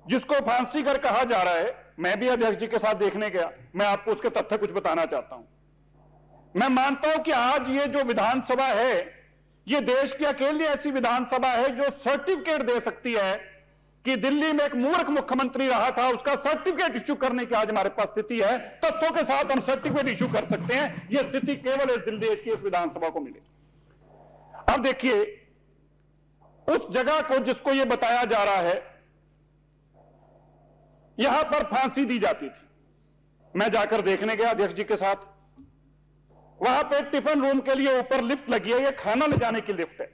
जिसको फांसी घर कहा जा रहा है, मैं भी अध्यक्ष जी के साथ देखने गया, मैं आपको उसके तथ्य कुछ बताना चाहता हूं। मैं मानता हूं कि आज ये जो विधानसभा है, ये देश की अकेली ऐसी विधानसभा है जो सर्टिफिकेट दे सकती है कि दिल्ली में एक मूर्ख मुख्यमंत्री रहा था, उसका सर्टिफिकेट इश्यू करने की आज हमारे पास स्थिति है। तथ्यों के साथ हम सर्टिफिकेट इश्यू कर सकते हैं। यह स्थिति केवल इस दिल्ली देश की इस विधानसभा को मिली। अब देखिए, उस जगह को जिसको यह बताया जा रहा है, यहां पर फांसी दी जाती थी। मैं जाकर देखने गया अध्यक्ष जी के साथ। वहां पे टिफिन रूम के लिए ऊपर लिफ्ट लगी है, ये खाना ले जाने की लिफ्ट है।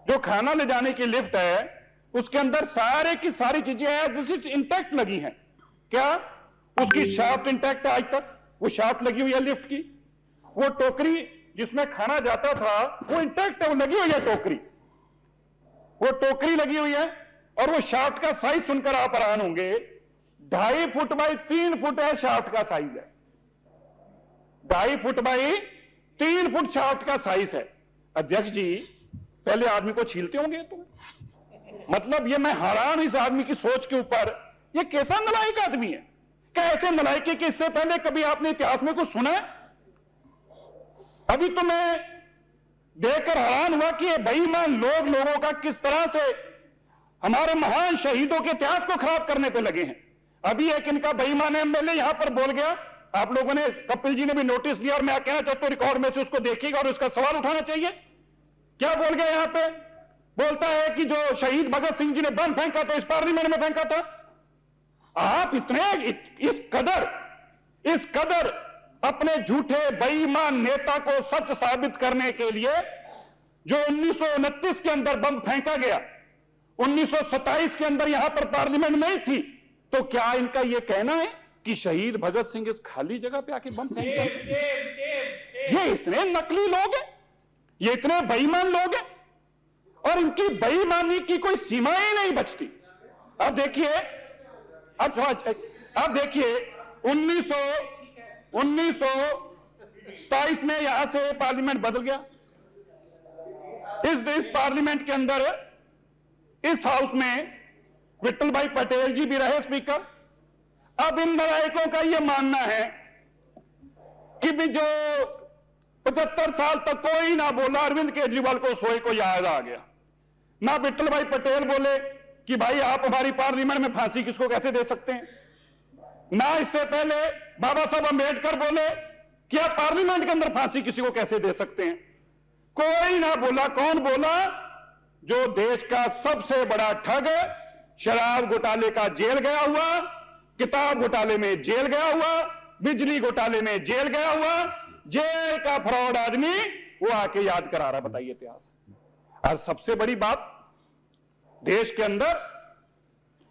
जो खाना ले जाने की लिफ्ट है उसके अंदर सारे की सारी चीजें एज इट इंटैक्ट लगी हैं। क्या उसकी शाफ्ट इंटैक्ट है? आज तक वो शाफ्ट लगी हुई है लिफ्ट की। वो टोकरी जिसमें खाना जाता था वो इंटैक्ट है, वो लगी हुई है टोकरी, वो टोकरी लगी हुई है। और वो शाफ्ट का साइज सुनकर आप हैरान होंगे, 2.5 फुट बाई 3 फुट है शाफ्ट का साइज है। 2.5 फुट बाई 3 फुट शाफ्ट का साइज है। अध्यक्ष जी, पहले आदमी को छीलते होंगे तुम? मतलब ये मैं हैरान इस आदमी की सोच के ऊपर। ये कैसा नालायक आदमी है? क्या ऐसे नालायक है कि इससे पहले कभी आपने इतिहास में कुछ सुना है? अभी तो मैं देखकर हैरान हुआ कि ये बेईमान लोगों का किस तरह से हमारे महान शहीदों के इतिहास को खराब करने पे लगे हैं। अभी एक इनका बेईमान एमएलए यहां पर बोल गया, आप लोगों ने, कपिल जी ने भी नोटिस लिया और मैं कहना चाहता हूं रिकॉर्ड में से उसको देखिएगा और उसका सवाल उठाना चाहिए। क्या बोल गया यहां पे? बोलता है कि जो शहीद भगत सिंह जी ने बम फेंका था, इस पार्लियामेंट में फेंका था। आप इतने इस कदर अपने झूठे बेईमान नेता को सच साबित करने के लिए, जो 1929 के अंदर बम फेंका गया, 1927 के अंदर यहां पर पार्लियामेंट नहीं थी, तो क्या इनका यह कहना है कि शहीद भगत सिंह इस खाली जगह पे आके बम फेंकते हैं? ये इतने नकली लोग हैं, ये इतने बेईमान लोग हैं और इनकी बेईमानी की कोई सीमाएं नहीं बचती। अब देखिए, अब देखिए 1927 में यहां से पार्लियामेंट बदल गया। इस पार्लियामेंट के अंदर, इस हाउस में विट्ठल भाई पटेल जी भी रहे स्पीकर। अब इन नालायकों का यह मानना है कि भी जो 75 साल तक कोई ना बोला, अरविंद केजरीवाल को सोए को याद आ गया। ना विट्ठल भाई पटेल बोले कि भाई आप हमारी पार्लियामेंट में फांसी किसको कैसे दे सकते हैं। ना इससे पहले बाबा साहब अंबेडकर बोले कि आप पार्लियामेंट के अंदर फांसी किसी को कैसे दे सकते हैं। कोई ना बोला। कौन बोला? जो देश का सबसे बड़ा ठग, शराब घोटाले का जेल गया हुआ, किताब घोटाले में जेल गया हुआ, बिजली घोटाले में जेल गया हुआ, जेल का फ्रॉड आदमी वो आके याद करा रहा। बताइए इतिहास। और सबसे बड़ी बात, देश के अंदर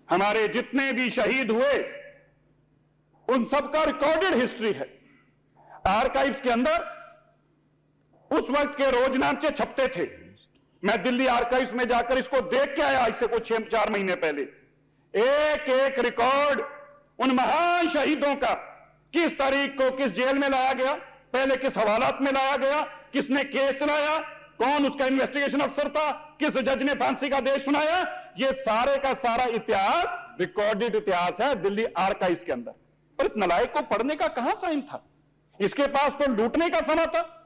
हमारे जितने भी शहीद हुए उन सबका रिकॉर्डेड हिस्ट्री है। आर्काइव्स के अंदर उस वक्त के रोजनामचे छपते थे। मैं दिल्ली आर्काइव्स में जाकर इसको देख के आया इससे कुछ 4 महीने पहले। एक एक रिकॉर्ड उन महान शहीदों का, किस तारीख को किस जेल में लाया गया, पहले किस हवालात में लाया गया, किसने केस चलाया, कौन उसका इन्वेस्टिगेशन अफसर था, किस जज ने फांसी का आदेश सुनाया, ये सारे का सारा इतिहास रिकॉर्डेड इतिहास है दिल्ली आर्काइव्स के अंदर। और इस नालायक को पढ़ने का कहां टाइम था? इसके पास तो लूटने का समय था।